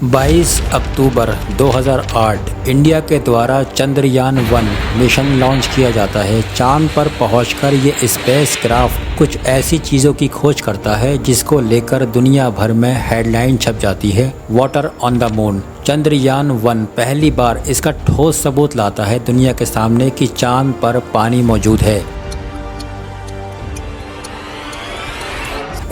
22 अक्टूबर 2008 India के द्वारा Chandrayaan one mission launch किया जाता है। चांद पर पहुंचकर ये स्पेस क्राफ्ट कुछ ऐसी चीज़ों की खोज करता है जिसको लेकर दुनिया भर में हेडलाइन छप जाती है। Water on the moon. Chandrayaan पहली बार इसका ठोस सबूत लाता है दुनिया के सामने कि चांद पर पानी मौजूद है।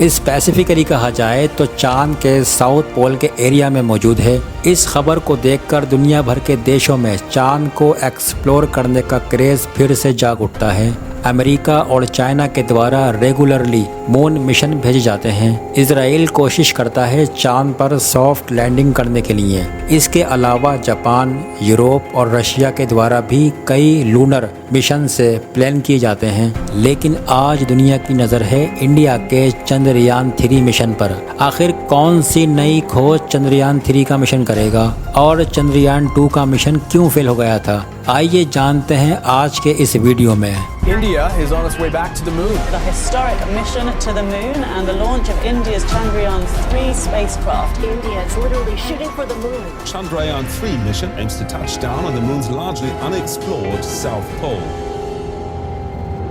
स्पेसिफिकली कहा जाए तो चांद के साउथ पोल के एरिया में मौजूद है। इस खबर को देखकर दुनिया भर के देशों में चांद को एक्सप्लोर करने का क्रेज़ फिर से जाग उठता है। अमेरिका और चाइना के द्वारा रेगुलरली मून मिशन भेजे जाते हैं। इजराइल कोशिश करता है चांद पर सॉफ्ट लैंडिंग करने के लिए। इसके अलावा जापान, यूरोप और रशिया के द्वारा भी कई लूनर मिशन से प्लान किए जाते हैं। लेकिन आज दुनिया की नज़र है इंडिया के चंद्रयान-3 मिशन पर। आखिर कौन सी नई खोज चंद्रयान-3 का मिशन करेगा और चंद्रयान-2 का मिशन क्यों फेल हो गया था? आइए जानते हैं आज के इस वीडियो में। India is on its way back to the moon. The historic mission to the moon and the launch of India's Chandrayaan-3 spacecraft. India is literally shooting for the moon. Chandrayaan-3 mission aims to touch down on the moon's largely unexplored south pole.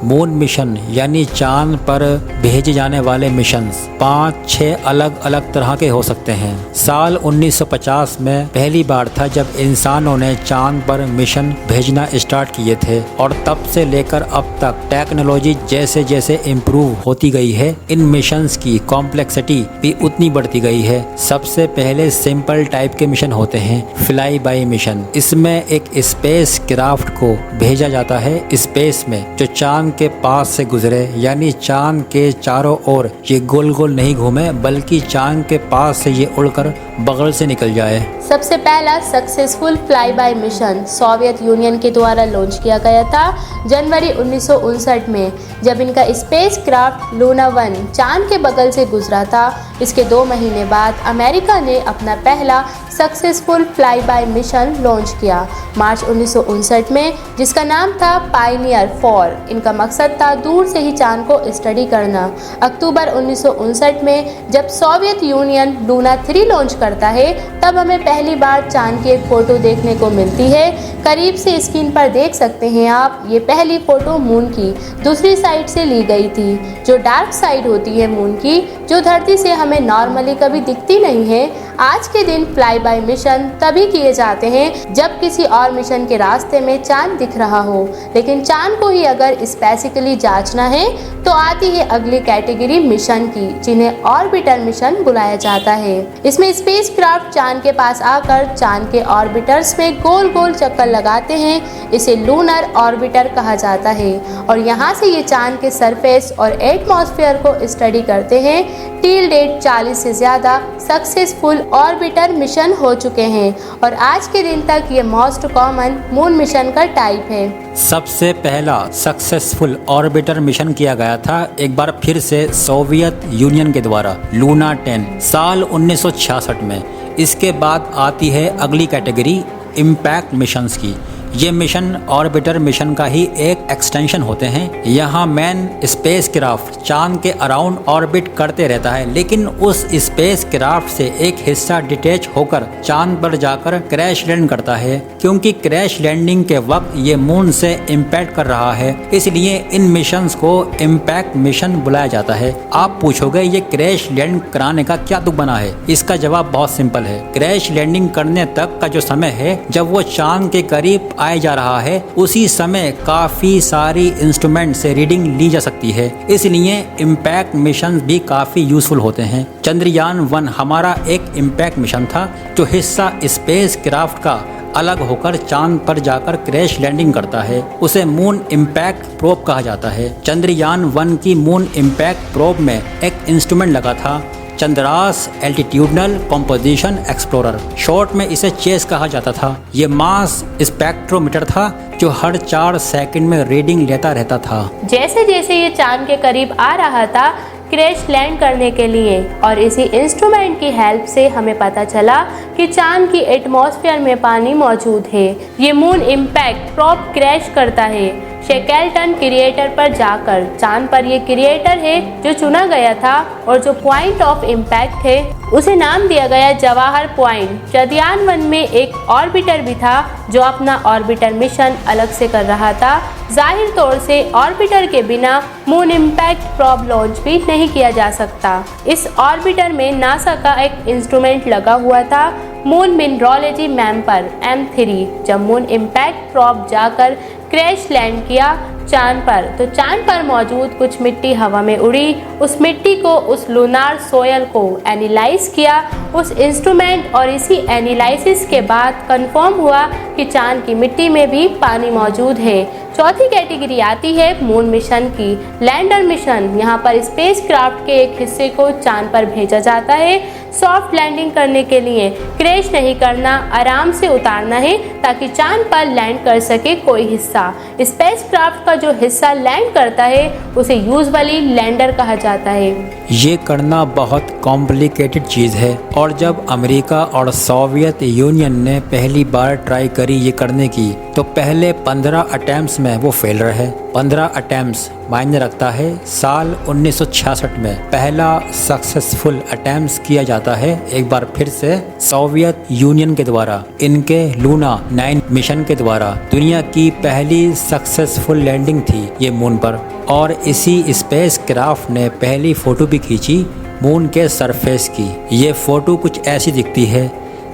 Moon mission यानी चांद पर भेजे जाने वाले missions 5-6 अलग अलग तरह के हो सकते हैं। साल 1950 में पहली बार था जब इंसानों ने चांद पर मिशन भेजना स्टार्ट किए थे और तब से लेकर अब तक टेक्नोलॉजी जैसे जैसे इम्प्रूव होती गई है, इन मिशंस की कॉम्प्लेक्सिटी भी उतनी बढ़ती गई है। सबसे पहले सिंपल टाइप के मिशन होते हैं, फ्लाई बाय मिशन। इसमें एक स्पेस क्राफ्ट को भेजा जाता है स्पेस में जो चांद के पास से गुजरे, यानी चांद के चारों ओर ये गोल गोल नहीं घूमे बल्कि चांद के पास से ये उड़कर बगल से निकल जाए। सबसे पहला successful fly bye mission Soviet union के द्वारा लॉन्च किया गया था जनवरी 1959 में, जब इनका स्पेस क्राफ्ट लूना 1 चांद के बगल से गुजरा था। इसके 2 महीने बाद अमेरिका ने अपना पहला successful fly bye mission launch किया मार्च 1959 में, जिसका नाम था पायनियर 4। इनका मकसद था दूर से ही चांद को स्टडी करना। अक्टूबर 1959 में जब सोवियत यूनियन लूना 3 लॉन्च करता है तब हमें पहली बार चांद की एक फ़ोटो देखने को मिलती है। करीब से स्क्रीन पर देख सकते हैं आप, ये पहली फ़ोटो मून की दूसरी साइड से ली गई थी, जो डार्क साइड होती है मून की, जो धरती से हमें नॉर्मली कभी दिखती नहीं है। आज के दिन फ्लाई बाय मिशन तभी किए जाते हैं जब किसी और मिशन के रास्ते में चांद दिख रहा हो, लेकिन चांद को ही अगर स्पेसिफिकली जांचना है तो आती है अगली कैटेगरी मिशन की, जिन्हें ऑर्बिटर मिशन बुलाया जाता है। इसमें स्पेसक्राफ्ट चांद के पास आकर चांद के ऑर्बिटर्स में गोल गोल चक्कर लगाते हैं। इसे लूनर ऑर्बिटर कहा जाता है और यहाँ से ये चांद के सरफेस और एटमॉस्फेयर को स्टडी करते हैं। टिल डेट 40 से ज़्यादा सक्सेसफुल ऑर्बिटर मिशन हो चुके हैं और आज के दिन तक ये मोस्ट कॉमन मून मिशन का टाइप है। सबसे पहला सक्सेसफुल ऑर्बिटर मिशन किया गया था एक बार फिर से सोवियत यूनियन के द्वारा लूना 10 साल 1966 में। इसके बाद आती है अगली कैटेगरी इम्पैक्ट मिशंस की। ये मिशन ऑर्बिटर मिशन का ही एक एक्सटेंशन होते हैं। यहाँ मैन स्पेस क्राफ्ट चांद के अराउंड ऑर्बिट करते रहता है, लेकिन उस स्पेस क्राफ्ट से एक हिस्सा डिटेच होकर चांद पर जाकर क्रैश लैंड करता है। क्योंकि क्रैश लैंडिंग के वक्त ये मून से इम्पैक्ट कर रहा है, इसलिए इन मिशंस को इम्पैक्ट मिशन बुलाया जाता है। आप पूछोगे ये क्रैश लैंड कराने का क्या तुक बना है? इसका जवाब बहुत सिंपल है। क्रैश लैंडिंग करने तक का जो समय है जब वो चांद के करीब आया जा रहा है, उसी समय काफी सारी इंस्ट्रूमेंट से रीडिंग ली जा सकती है, इसलिए इम्पैक्ट मिशन भी काफी यूजफुल होते हैं। चंद्रयान-1 हमारा एक इम्पैक्ट मिशन था जो हिस्सा स्पेस क्राफ्ट का अलग होकर चांद पर जाकर क्रैश लैंडिंग करता है। उसे मून इम्पैक्ट प्रोब कहा जाता है। चंद्रयान-1 की मून इम्पैक्ट प्रोब में एक इंस्ट्रूमेंट लगा था, Chandra's altitudinal composition explorer, short में इसे चेस कहा जाता था। ये मास स्पेक्ट्रोमीटर था जो हर 4 सेकंड में रीडिंग लेता रहता था। जैसे जैसे ये चांद के करीब आ रहा था क्रैश लैंड करने के लिए, और इसी इंस्ट्रूमेंट की हेल्प से हमें पता चला कि चांद की एटमॉस्फेयर में पानी मौजूद है। ये मून इम्पैक्ट प्रोब क्रैश करता है। शेकलटन क्रिएटर पर जाकर चांद पर ये क्रिएटर है जो चुना गया था और जो पॉइंट ऑफ इम्पैक्ट है उसे नाम दिया गया जवाहर पॉइंट। चंद्रयान-1 में एक ऑर्बिटर भी था जो अपना ऑर्बिटर मिशन अलग से कर रहा था। जाहिर तौर से ऑर्बिटर के बिना मून इम्पैक्ट प्रोब लॉन्च भी नहीं किया जा सकता। इस ऑर्बिटर में नासा का एक इंस्ट्रूमेंट लगा हुआ था, मून मिनरोलॉजी मैपर M3। जब मून इम्पैक्ट प्रोब जाकर क्रैश लैंड किया चांद पर, तो चांद पर मौजूद कुछ मिट्टी हवा में उड़ी। उस मिट्टी को, उस लूनार सोयल को एनालाइज किया उस इंस्ट्रूमेंट, और इसी एनालिसिस के बाद कंफर्म हुआ कि चांद की मिट्टी में भी पानी मौजूद है। चौथी कैटेगरी आती है मून मिशन की। लैंडर मिशन, यहाँ पर स्पेसक्राफ्ट के एक हिस्से को चांद पर भेजा जाता है सॉफ्ट लैंडिंग करने के लिए। क्रैश नहीं करना, आराम से उतारना है ताकि चांद पर लैंड कर सके कोई हिस्सा। स्पेसक्राफ्ट का जो हिस्सा लैंड करता है उसे यूजुअली लैंडर कहा जाता है। ये करना बहुत कॉम्प्लिकेटेड चीज़ है, और जब अमेरिका और सोवियत यूनियन ने पहली बार ट्राई करी ये करने की, तो पहले 15 अटेम्प्ट्स में वो फेल रहे। 15 अटेम्प्ट्स मायने रखता है। साल 1966 में पहला सक्सेसफुल अटेम्प्ट किया जाता है एक बार फिर से सोवियत यूनियन के द्वारा। इनके लूना 9 मिशन के द्वारा दुनिया की पहली सक्सेसफुल लैंडिंग थी ये मून पर, और इसी स्पेस क्राफ्ट ने पहली फ़ोटो भी खींची मून के सरफेस की। ये फ़ोटो कुछ ऐसी दिखती है,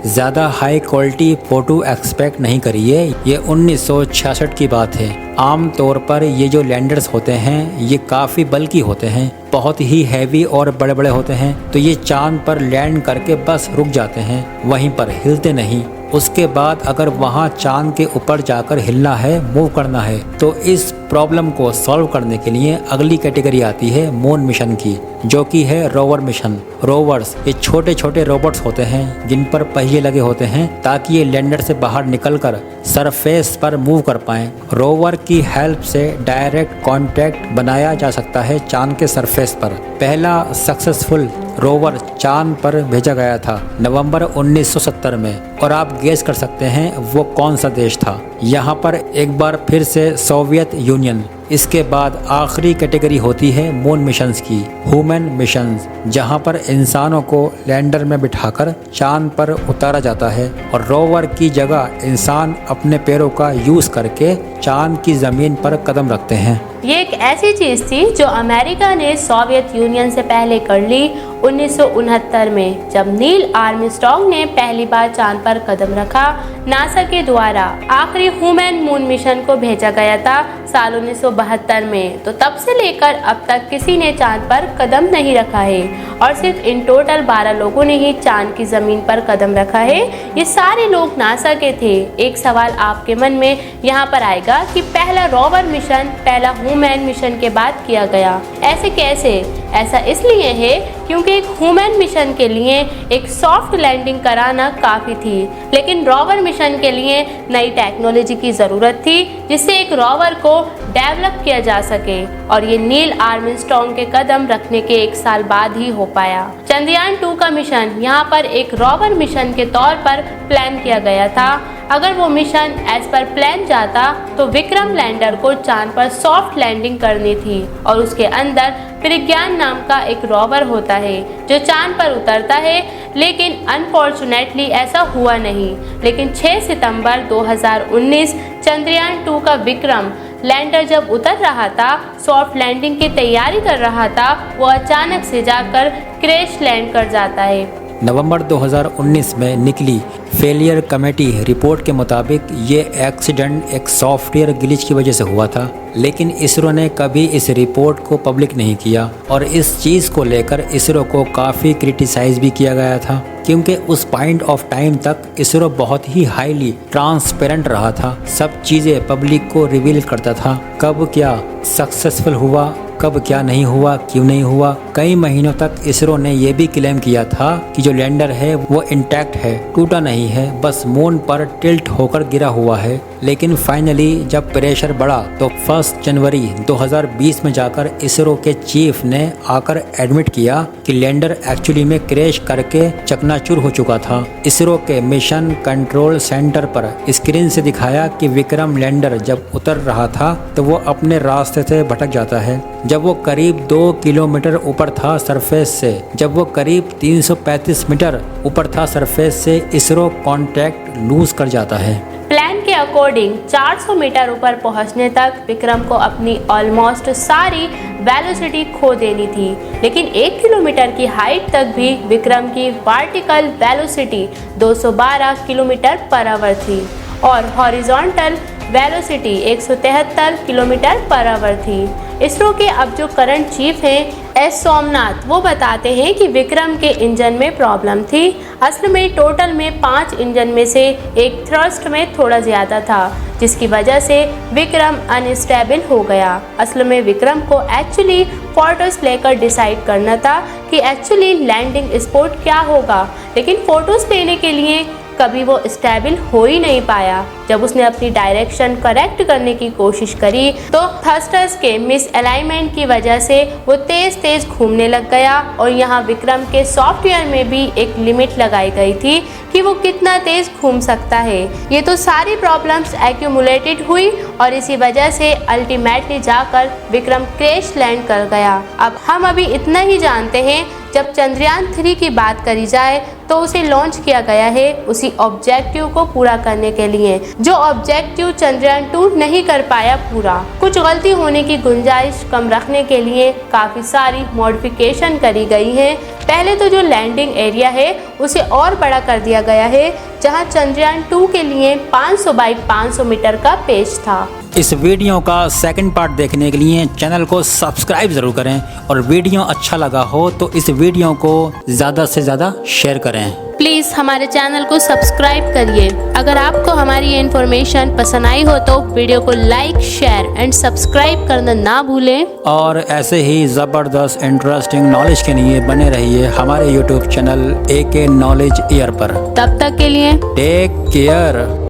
ज़्यादा हाई क्वालिटी फ़ोटो एक्सपेक्ट नहीं करिए। ये 1966 की बात है। आम तौर पर ये जो लैंडर्स होते हैं ये काफ़ी बल्कि होते हैं, बहुत ही हैवी और बड़े बड़े होते हैं, तो ये चांद पर लैंड करके बस रुक जाते हैं, वहीं पर हिलते नहीं। उसके बाद अगर वहाँ चांद के ऊपर जाकर हिलना है, मूव करना है, तो इस प्रॉब्लम को सॉल्व करने के लिए अगली कैटेगरी आती है मून मिशन की, जो कि है रोवर मिशन। रोवर्स ये छोटे छोटे रोबोट्स होते हैं जिन पर पहिए लगे होते हैं ताकि ये लैंडर से बाहर निकलकर सरफेस पर मूव कर पाएं। रोवर की हेल्प से डायरेक्ट कांटेक्ट बनाया जा सकता है चांद के सरफेस पर। पहला सक्सेसफुल रोवर चांद पर भेजा गया था नवंबर 1970 में, और आप गेस कर सकते हैं वो कौन सा देश था। यहाँ पर एक बार फिर से सोवियत यूनियन। इसके बाद आखिरी कैटेगरी होती है मून मिशंस की, ह्यूमन मिशंस, जहाँ पर इंसानों को लैंडर में बिठाकर चांद पर उतारा जाता है और रोवर की जगह इंसान अपने पैरों का यूज़ करके चांद की ज़मीन पर कदम रखते हैं। ये एक ऐसी चीज़ थी जो अमेरिका ने सोवियत यूनियन से पहले कर ली 1969 में, जब नील आर्मस्ट्रॉन्ग ने पहली बार चांद पर कदम रखा। नासा के द्वारा आखिरी ह्यूमन मून मिशन को भेजा गया था साल 1972 में, तो तब से लेकर अब तक किसी ने चांद पर कदम नहीं रखा है, और सिर्फ इन टोटल 12 लोगों ने ही चांद की ज़मीन पर कदम रखा है। ये सारे लोग नासा के थे। एक सवाल आपके मन में यहाँ पर आएगा कि पहला रोवर मिशन पहला ह्यूमन मिशन के बाद किया गया, ऐसे कैसे? ऐसा इसलिए है क्योंकि एक ह्यूमन मिशन के लिए एक सॉफ्ट लैंडिंग कराना काफ़ी थी, लेकिन रोवर मिशन के लिए नई टेक्नोलॉजी की ज़रूरत थी जिससे एक रोवर को डेवलप किया जा सके, और ये नील आर्मस्ट्रॉन्ग के कदम रखने के 1 साल बाद ही हो पाया। चंद्रयान-2 का मिशन यहाँ पर एक रोवर मिशन के तौर पर प्लान किया गया था। अगर वो मिशन एज पर प्लान जाता तो विक्रम लैंडर को चांद पर सॉफ्ट लैंडिंग करनी थी, और उसके अंदर प्रज्ञान नाम का एक रोवर होता है जो चांद पर उतरता है, लेकिन अनफॉर्चुनेटली ऐसा हुआ नहीं। लेकिन 6 सितंबर 2019 चंद्रयान-2 का विक्रम लैंडर जब उतर रहा था, सॉफ्ट लैंडिंग की तैयारी कर रहा था, वो अचानक से जाकर क्रैश लैंड कर जाता है। नवंबर 2019 में निकली फेलियर कमेटी रिपोर्ट के मुताबिक ये एक्सीडेंट एक सॉफ्टवेयर ग्लिच की वजह से हुआ था, लेकिन इसरो ने कभी इस रिपोर्ट को पब्लिक नहीं किया, और इस चीज़ को लेकर इसरो को काफ़ी क्रिटिसाइज भी किया गया था, क्योंकि उस पॉइंट ऑफ टाइम तक इसरो बहुत ही हाईली ट्रांसपेरेंट रहा था, सब चीज़ें पब्लिक को रिवील करता था। कब क्या सक्सेसफुल हुआ कब क्या नहीं हुआ, क्यों नहीं हुआ। कई महीनों तक इसरो ने यह भी क्लेम किया था कि जो लैंडर है वो इंटैक्ट है, टूटा नहीं है, बस मून पर टिल्ट होकर गिरा हुआ है। लेकिन फाइनली जब प्रेशर बढ़ा तो 1 जनवरी 2020 में जाकर इसरो के चीफ ने आकर एडमिट किया कि लैंडर एक्चुअली में क्रैश करके चकनाचूर हो चुका था। इसरो के मिशन कंट्रोल सेंटर पर स्क्रीन से दिखाया कि विक्रम लैंडर जब उतर रहा था तो वो अपने रास्ते से भटक जाता है। जब वो करीब 2 किलोमीटर ऊपर था सरफेस से, जब वो करीब 335 मीटर ऊपर था सरफेस से, इसरो कांटेक्ट लूज कर जाता है। प्लान के अकॉर्डिंग 400 मीटर ऊपर पहुंचने तक विक्रम को अपनी ऑलमोस्ट सारी वेलोसिटी खो देनी थी, लेकिन 1 किलोमीटर की हाइट तक भी विक्रम की vertical velocity 212 kilometre per hour थी और horizontal velocity 173 kilometre per hour थी। इसरो के अब जो करंट चीफ हैं एस सोमनाथ, वो बताते हैं कि विक्रम के इंजन में प्रॉब्लम थी। असल में टोटल में 5 इंजन में से एक थ्रस्ट में थोड़ा ज़्यादा था, जिसकी वजह से विक्रम अनस्टेबल हो गया। असल में विक्रम को एक्चुअली फोटोज लेकर डिसाइड करना था कि एक्चुअली लैंडिंग स्पॉट क्या होगा, लेकिन फोटोज लेने के लिए कभी वो स्टेबल हो ही नहीं पाया। जब उसने अपनी डायरेक्शन करेक्ट करने की कोशिश करी तो थ्रस्टर्स के मिस अलाइनमेंट की वजह से वो तेज तेज घूमने लग गया और यहाँ विक्रम के सॉफ्टवेयर में भी एक लिमिट लगाई गई थी कि वो कितना तेज घूम सकता है। ये तो सारी प्रॉब्लम्स एक्यूमुलेटेड हुई और इसी वजह से अल्टीमेटली जाकर विक्रम क्रैश लैंड कर गया। अब हम अभी इतना ही जानते हैं, जब चंद्रयान 3 की बात करी जाए तो उसे लॉन्च किया गया है उसी ऑब्जेक्टिव को पूरा करने के लिए, जो ऑब्जेक्टिव चंद्रयान 2 नहीं कर पाया पूरा। कुछ गलती होने की गुंजाइश कम रखने के लिए काफ़ी सारी मॉडिफिकेशन करी गई हैं। पहले तो जो लैंडिंग एरिया है उसे और बड़ा कर दिया गया है, जहां चंद्रयान 2 के लिए 500 बाई 500 मीटर का पेज था। इस वीडियो का सेकंड पार्ट देखने के लिए चैनल को सब्सक्राइब जरूर करें और वीडियो अच्छा लगा हो तो इस वीडियो को ज़्यादा से ज़्यादा शेयर करें। प्लीज़ हमारे चैनल को सब्सक्राइब करिए। अगर आपको हमारी ये इन्फॉर्मेशन पसंद आई हो तो वीडियो को लाइक, शेयर एंड सब्सक्राइब करना ना भूलें। और ऐसे ही ज़बरदस्त इंटरेस्टिंग नॉलेज के लिए बने रहिए हमारे YouTube channel AK knowledge year पर। तब तक के लिए टेक केयर।